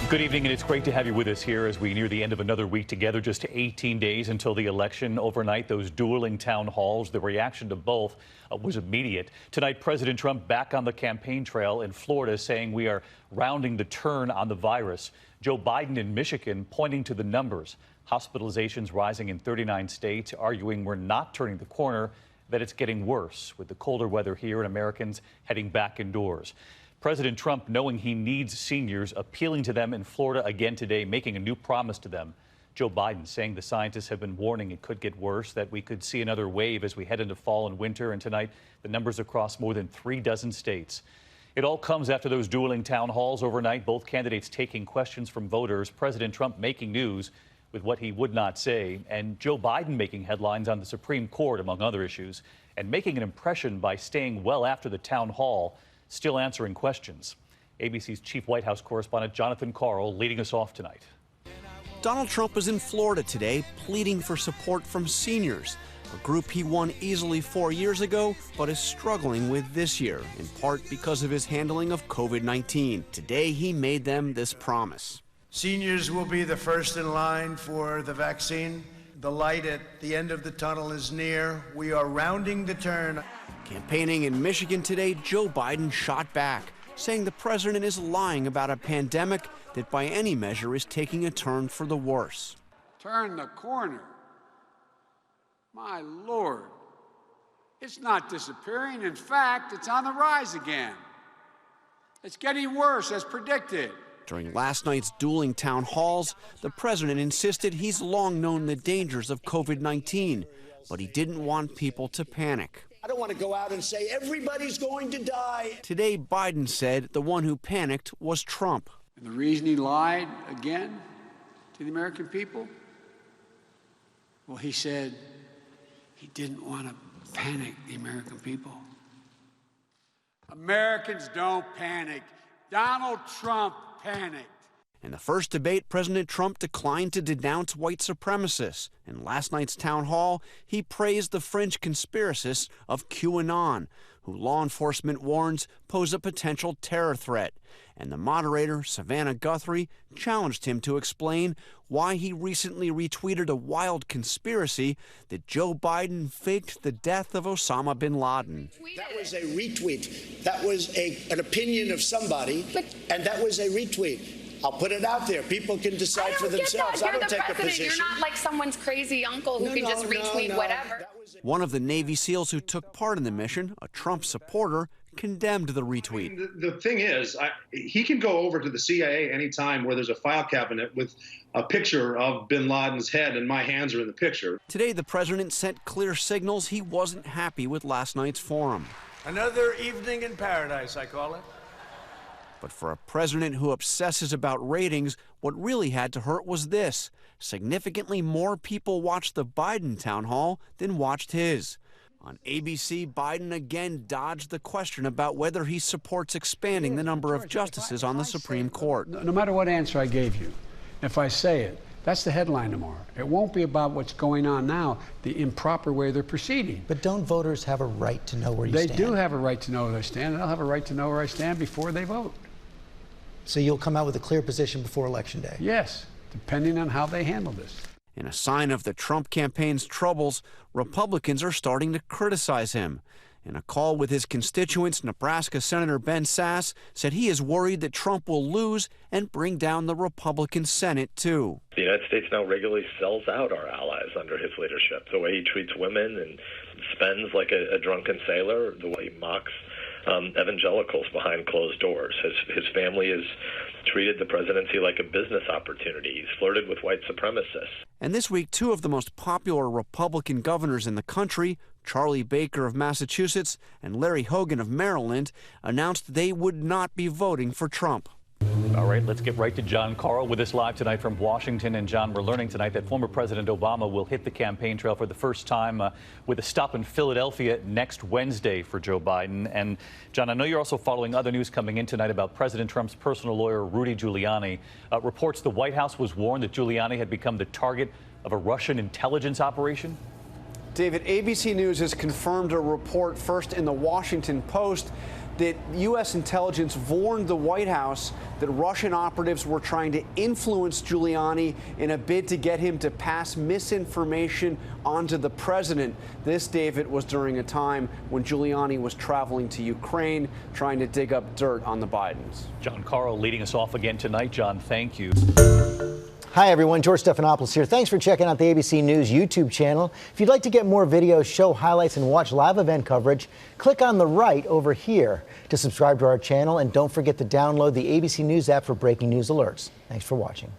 Good evening, and it's great to have you with us here as we near the end of another week together. Just 18 days until the election. Overnight, those dueling town halls, the reaction to both was immediate. Tonight, President Trump back on the campaign trail in Florida saying we are rounding the turn on the virus. Joe Biden in Michigan pointing to the numbers. Hospitalizations rising in 39 states, arguing we're not turning the corner, that it's getting worse with the colder weather here and Americans heading back indoors. President Trump, knowing he needs seniors, appealing to them in Florida again today, making a new promise to them. Joe Biden saying the scientists have been warning it could get worse, that we could see another wave as we head into fall and winter. And tonight, the numbers across more than 36 states. It all comes after those dueling town halls overnight, both candidates taking questions from voters, President Trump making news with what he would not say, and Joe Biden making headlines on the Supreme Court, among other issues, and making an impression by staying well after the town hall, still answering questions. ABC's chief White House correspondent Jonathan Karl leading us off tonight. Donald Trump is in Florida today, pleading for support from seniors, a group he won easily 4 years ago, but is struggling with this year, in part because of his handling of COVID-19. Today, he made them this promise. Seniors will be the first in line for the vaccine. The light at the end of the tunnel is near. We are rounding the turn. Campaigning in Michigan today, Joe Biden shot back, saying the president is lying about a pandemic that by any measure is taking a turn for the worse. Turn the corner. My Lord, it's not disappearing. In fact, it's on the rise again. It's getting worse as predicted. During last night's dueling town halls, the president insisted he's long known the dangers of COVID-19, but he didn't want people to panic. I don't want to go out and say everybody's going to die. Today, Biden said the one who panicked was Trump. And the reason he lied again to the American people? Well, he said he didn't want to panic the American people. Americans don't panic. Donald Trump panicked. In the first debate, President Trump declined to denounce white supremacists. In last night's town hall, he praised the fringe conspiracists of QAnon, who law enforcement warns pose a potential terror threat. And the moderator, Savannah Guthrie, challenged him to explain why he recently retweeted a wild conspiracy that Joe Biden faked the death of Osama bin Laden. That was a retweet. That was an opinion of somebody, and that was a retweet. I'll put it out there. People can decide for themselves. I don't take a position. You're not like someone's crazy uncle who can just retweet whatever. One of the Navy SEALs who took part in the mission, a Trump supporter, condemned the retweet. I mean, the thing is, he can go over to the CIA anytime where there's a file cabinet with a picture of bin Laden's head and my hands are in the picture. Today, the president sent clear signals he wasn't happy with last night's forum. Another evening in paradise, I call it. But for a president who obsesses about ratings, what really had to hurt was this. Significantly more people watched the Biden town hall than watched his. On ABC, Biden again dodged the question about whether he supports expanding the number of justices on the Supreme Court. No matter what answer I gave you, if I say it, that's the headline tomorrow. It won't be about what's going on now, the improper way they're proceeding. But don't voters have a right to know where you stand? They do have a right to know where they stand, and I'll have a right to know where I stand before they vote. So you'll come out with a clear position before Election Day? Yes, depending on how they handle this. In a sign of the Trump campaign's troubles, Republicans are starting to criticize him. In a call with his constituents, Nebraska Senator Ben Sasse said he is worried that Trump will lose and bring down the Republican Senate, too. The United States now regularly sells out our allies under his leadership. The way he treats women and spends like a drunken sailor, the way he mocks evangelicals behind closed doors. His family has treated the presidency like a business opportunity. He's flirted with white supremacists. And this week, two of the most popular Republican governors in the country, Charlie Baker of Massachusetts and Larry Hogan of Maryland, announced they would not be voting for Trump. All right, let's get right to John Karl with us live tonight from Washington. And John, we're learning tonight that former President Obama will hit the campaign trail for the first time with a stop in Philadelphia next Wednesday for Joe Biden. And John, I know you're also following other news coming in tonight about President Trump's personal lawyer, Rudy Giuliani. Reports the White House was warned that Giuliani had become the target of a Russian intelligence operation. David, ABC News has confirmed a report first in the Washington Post that U.S. intelligence warned the White House that Russian operatives were trying to influence Giuliani in a bid to get him to pass misinformation onto the president. This, David, was during a time when Giuliani was traveling to Ukraine, trying to dig up dirt on the Bidens. John Carl leading us off again tonight. John, thank you. Hi, everyone. George Stephanopoulos here. Thanks for checking out the ABC News YouTube channel. If you'd like to get more videos, show highlights, and watch live event coverage, click on the right over here to subscribe to our channel. And don't forget to download the ABC News app for breaking news alerts. Thanks for watching.